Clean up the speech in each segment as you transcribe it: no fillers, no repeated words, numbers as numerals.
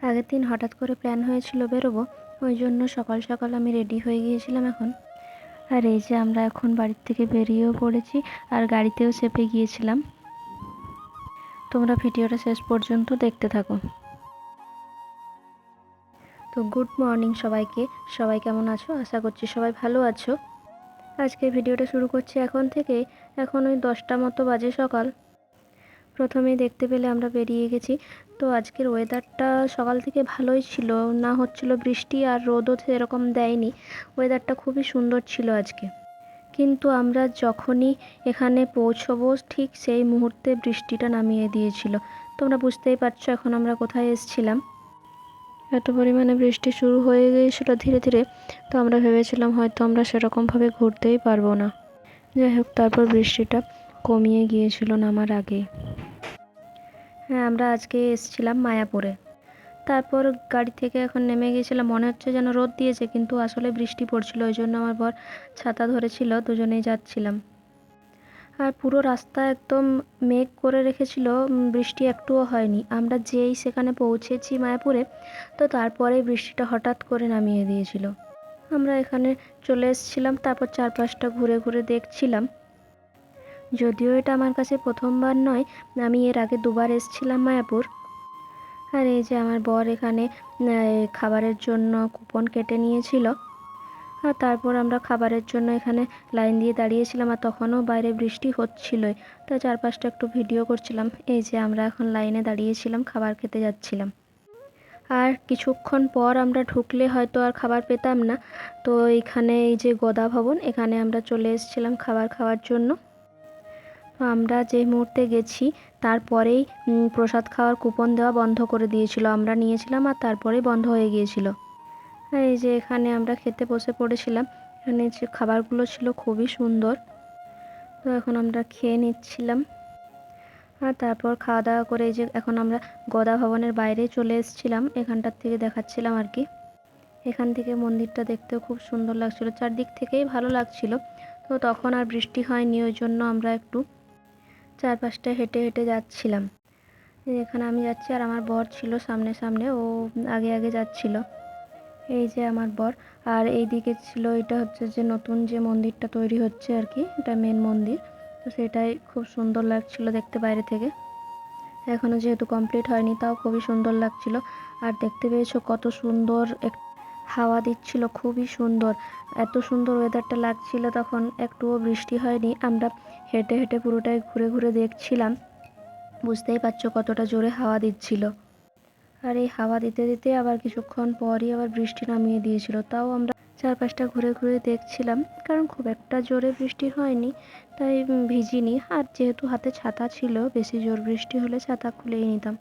আগের দিন হঠাৎ করে প্ল্যান হয়েছিল বেরোবো, ওই জন্য সকাল সকাল আমি রেডি হয়ে গিয়েছিলাম এখন। আর এই যে আমরা এখন বাড়ির থেকে বেরিয়েও পড়েছি আর গাড়িতেও চেপে গিয়েছিলাম। তোমরা ভিডিওটা শেষ পর্যন্ত দেখতে থাকো। তো গুড মর্নিং সবাইকে। সবাই কেমন আছো? আশা করছি সবাই ভালো আছো। আজকে ভিডিওটা শুরু করছি এখন থেকে। এখন ওই 10টা মতো বাজে সকাল। প্রথমেই দেখতে পেলে আমরা বেরিয়ে গেছি। তো আজকের ওয়েদারটা সকাল থেকে ভালোই ছিল, না হচ্ছিল বৃষ্টি আর রোদও সেরকম দেয়নি। ওয়েদারটা খুবই সুন্দর ছিল আজকে। কিন্তু আমরা যখনই এখানে পৌঁছবো ঠিক সেই মুহূর্তে বৃষ্টিটা নামিয়ে দিয়েছিল। তোমরা বুঝতেই পারছো এখন আমরা কোথায় এসেছিলাম। এত পরিমাণে বৃষ্টি শুরু হয়ে গিয়েছিল ধীরে ধীরে, তো আমরা ভেবেছিলাম হয়তো আমরা সেরকমভাবে ঘুরতেই পারবো না। যাই হোক, তারপর বৃষ্টিটা কমিয়ে গিয়েছিল নামার আগে। হ্যাঁ, আমরা আজকে এসেছিলাম মায়াপুরে। তারপর গাড়ি থেকে এখন নেমে গিয়েছিলাম, মনে হচ্ছে যেন রোদ দিয়েছে, কিন্তু আসলে বৃষ্টি পড়ছিল। ওই জন্য আমার বর ছাতা ধরেছিল, দুজনেই যাচ্ছিলাম। আর পুরো রাস্তা একদম মেঘ করে রেখেছিল, বৃষ্টি একটুও হয়নি। আমরা যেই সেখানে পৌঁছেছি মায়াপুরে, তো তারপরেই বৃষ্টিটা হঠাৎ করে নামিয়ে দিয়েছিল। আমরা এখানে চলে এসেছিলাম, তারপর চারপাশটা ঘুরে ঘুরে দেখছিলাম। যদিও এটা আমার কাছে প্রথমবার নয়, আমি এর আগে দুবার এসেছিলাম মায়াপুর। আর এই যে আমার বর এখানে খাবারের জন্য কুপন কেটে নিয়েছিল। আর তারপর আমরা খাবারের জন্য এখানে লাইন দিয়ে দাঁড়িয়েছিলাম, আর তখনও বাইরে বৃষ্টি হচ্ছিলই। তো চারপাশটা একটু ভিডিও করছিলাম। এই যে আমরা এখন লাইনে দাঁড়িয়েছিলাম, খাবার খেতে যাচ্ছিলাম। আর কিছুক্ষণ পর আমরা ঢুকলে হয়তো আর খাবার পেতাম না। তো এখানে এই যে গদা ভবন, এখানে আমরা চলে এসেছিলাম খাবার খাওয়ার জন্য। তো আমরা যে মুহূর্তে গেছি তারপরেই প্রসাদ খাওয়ার কুপন দেওয়া বন্ধ করে দিয়েছিল। আমরা নিয়েছিলাম আর তারপরেই বন্ধ হয়ে গিয়েছিল। এই যে এখানে আমরা খেতে বসে পড়েছিলাম। এখানে যে খাবারগুলো ছিল খুবই সুন্দর। তো এখন আমরা খেয়ে নিচ্ছিলাম। আর তারপর খাওয়া দাওয়া করে এই যে এখন আমরা গদা ভবনের বাইরে চলে এসেছিলাম, এখানটার থেকে দেখাচ্ছিলাম আর কি। এখান থেকে মন্দিরটা দেখতেও খুব সুন্দর লাগছিল, চারদিক থেকেই ভালো লাগছিল। তো তখন আর বৃষ্টি হয়নি, ওই জন্য আমরা একটু চারপাশটা হেঁটে হেঁটে যাচ্ছিলাম। এখানে আমি যাচ্ছি আর আমার বর ছিল সামনে সামনে, ও আগে আগে যাচ্ছিল। এই যে আমার বর। আর এই দিকে ছিল, এটা হচ্ছে যে নতুন যে মন্দিরটা তৈরি হচ্ছে আর কি, এটা মেন মন্দির। তো সেটাই খুব সুন্দর লাগছিল দেখতে বাইরে থেকে। এখনও যেহেতু কমপ্লিট হয়নি, তাও খুবই সুন্দর লাগছিল। আর দেখতে পেয়েছো কত সুন্দর হাওয়া দিচ্ছিল, খুবই সুন্দর। এত সুন্দর ওয়েদারটা লাগছিল, তখন একটুও বৃষ্টি হয়নি। আমরা হেঁটে হেঁটে পুরোটাই ঘুরে ঘুরে দেখছিলাম। বুঝতেই পারছো কতটা জোরে হাওয়া দিচ্ছিল। আর এই হাওয়া দিতে দিতে আবার কিছুক্ষণ পরই আবার বৃষ্টি নামিয়ে দিয়েছিল। তাও আমরা চারপাশটা ঘুরে ঘুরে দেখছিলাম, কারণ খুব একটা জোরে বৃষ্টি হয়নি, তাই ভিজিনি। আর যেহেতু হাতে ছাতা ছিল, বেশি জোর বৃষ্টি হলে ছাতা খুলেই নিতাম।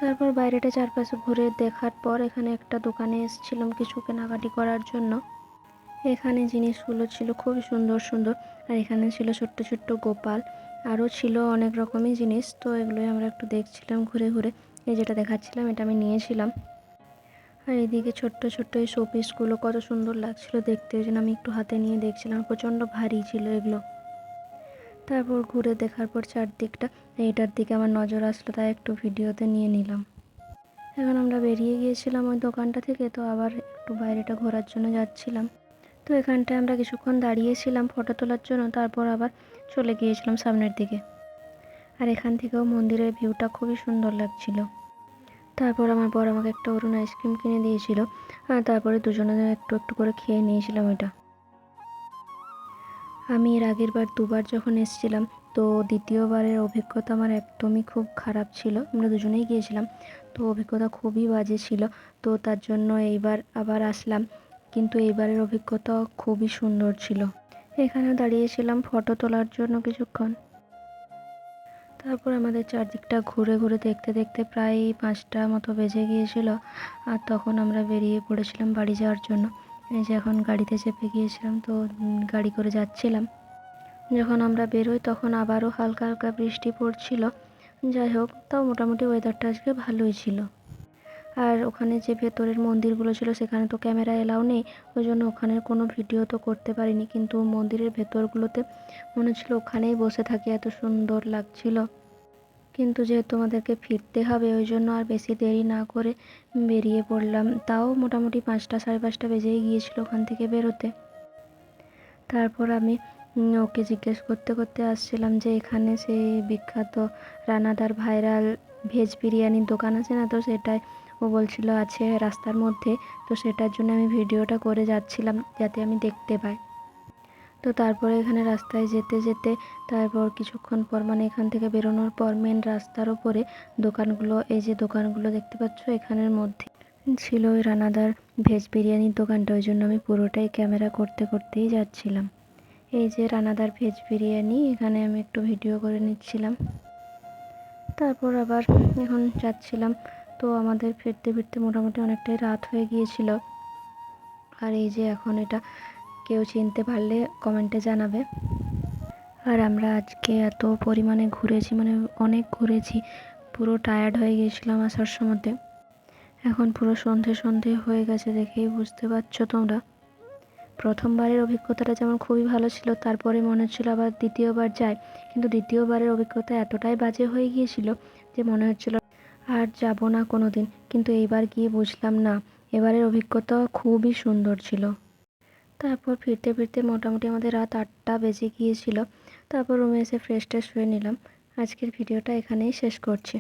তারপর বাইরেটা চারপাশে ঘুরে দেখার পর এখানে একটা দোকানে এসেছিলাম কিছু কেনাকাটি করার জন্য। এখানে জিনিসগুলো ছিল খুবই সুন্দর সুন্দর। আর এখানে ছিল ছোট্ট ছোট্ট গোপাল, আরও ছিল অনেক রকমই জিনিস। তো এগুলোই আমরা একটু দেখছিলাম ঘুরে ঘুরে। এই যেটা দেখাচ্ছিলাম এটা আমি নিয়েছিলাম। আর এদিকে ছোট্ট ছোট্ট এই শোপিসগুলো কত সুন্দর লাগছিল দেখতে, ওই জন্য আমি একটু হাতে নিয়ে দেখছিলাম। প্রচণ্ড ভারী ছিল এগুলো। তারপর ঘুরে দেখার পর চারদিকটা, এইটার দিকে আমার নজর আসলো, তাই একটু ভিডিওতে নিয়ে নিলাম। এখন আমরা বেরিয়ে গিয়েছিলাম ওই দোকানটা থেকে, তো আবার একটু বাইরেটা ঘোরার জন্য যাচ্ছিলাম। তো এখানটায় আমরা কিছুক্ষণ দাঁড়িয়েছিলাম ফটো তোলার জন্য, তারপর আবার চলে গিয়েছিলাম সামনের দিকে। আর এখান থেকেও মন্দিরের ভিউটা খুবই সুন্দর লাগছিল। তারপর আমার বর আমাকে একটা অরুণ আইসক্রিম কিনে দিয়েছিল, আর তারপরে দুজনে একটু একটু করে খেয়ে নিয়েছিলাম ওইটা। আমি এর আগের বার দুবার যখন এসেছিলাম, তো দ্বিতীয়বারের অভিজ্ঞতা আমার একদমই খুব খারাপ ছিল। আমরা দুজনেই গিয়েছিলাম, তো অভিজ্ঞতা খুবই বাজে ছিল। তো তার জন্য এইবার আবার আসলাম, কিন্তু এইবারের অভিজ্ঞতা খুবই সুন্দর ছিল। এখানে দাঁড়িয়েছিলাম ফটো তোলার জন্য কিছুক্ষণ। তারপর আমাদের চারদিকটা ঘুরে ঘুরে দেখতে দেখতে প্রায় 5টা মতো বেজে গিয়েছিল। আর তখন আমরা বেরিয়ে পড়েছিলাম বাড়ি যাওয়ার জন্য। এই যে এখন গাড়িতে চেপে গিয়েছিলাম, তো গাড়ি করে যাচ্ছিলাম। যখন আমরা বেরোই তখন আবারও হালকা হালকা বৃষ্টি পড়ছিল। যাই হোক, তাও মোটামুটি ওয়েদারটা আজকে ভালোই ছিল। আর ওখানে যে ভেতরের মন্দিরগুলো ছিল সেখানে তো ক্যামেরা এলাও নেই, ওই জন্য ওখানের কোনো ভিডিও তো করতে পারিনি। কিন্তু মন্দিরের ভেতরগুলোতে মনে হচ্ছিল ওখানেই বসে থাকি, এত সুন্দর লাগছিল। কিন্তু যেহেতু আমাদেরকে ফিরতে হবে ওই জন্য আর বেশি দেরি না করে বেরিয়ে পড়লাম। তাও মোটামুটি 5টা সাড়ে 5টা বেজেই গিয়েছিল ওখান থেকে বেরোতে। তারপর আমি ওকে জিজ্ঞেস করতে করতে আসছিলাম যে এখানে সেই বিখ্যাত রানাদার ভাইরাল ভেজ বিরিয়ানির দোকান আছে না, তো সেটাই ও বলছিল আছে রাস্তার মধ্যে। তো সেটার জন্য আমি ভিডিওটা করে যাচ্ছিলাম যাতে আমি দেখতে পাই। তো তারপরে এখানে রাস্তায় যেতে যেতে তারপর কিছুক্ষণ পর মানে এখান থেকে বেরোনোর পর মেন রাস্তার ওপরে দোকানগুলো, এই যে দোকানগুলো দেখতে পাচ্ছ এখানের মধ্যে ছিল ওই রানাদার ভেজ বিরিয়ানির দোকানটা। ওই জন্য আমি পুরোটাই ক্যামেরা করতে করতেই যাচ্ছিলাম। এই যে রানাদার ভেজ বিরিয়ানি, এখানে আমি একটু ভিডিও করে নিচ্ছিলাম। তারপর আবার এখন যাচ্ছিলাম। তো আমাদের ফিরতে ফিরতে মোটামুটি অনেকটাই রাত হয়ে গিয়েছিল। আর এই যে এখন এটা কেউ চিনতে পারলে কমেন্টে জানাবে। আর আমরা আজকে এত পরিমাণে ঘুরেছি, মানে অনেক ঘুরেছি, পুরো টায়ার্ড হয়ে গিয়েছিলাম আসার সময়তে। এখন পুরো সন্ধে সন্ধে হয়ে গেছে, দেখেই বুঝতে পারছো তোমরা। প্রথমবারের অভিজ্ঞতাটা যেমন খুবই ভালো ছিল, তারপরে মনে হচ্ছিলো আবার দ্বিতীয়বার যাই, কিন্তু দ্বিতীয়বারের অভিজ্ঞতা এতটাই বাজে হয়ে গিয়েছিল যে মনে হচ্ছিলো আর যাব না কোনো দিন। কিন্তু এইবার গিয়ে বুঝলাম না, এবারের অভিজ্ঞতা খুবই সুন্দর ছিল। তারপর ফিরতে ফিরতে মোটামুটি আমাদের রাত 8টা বেজে গিয়েছিল। তারপর রুমে এসে ফ্রেশ ট্রেশ হয়ে নিলাম। আজকের ভিডিওটা এখানেই শেষ করছি।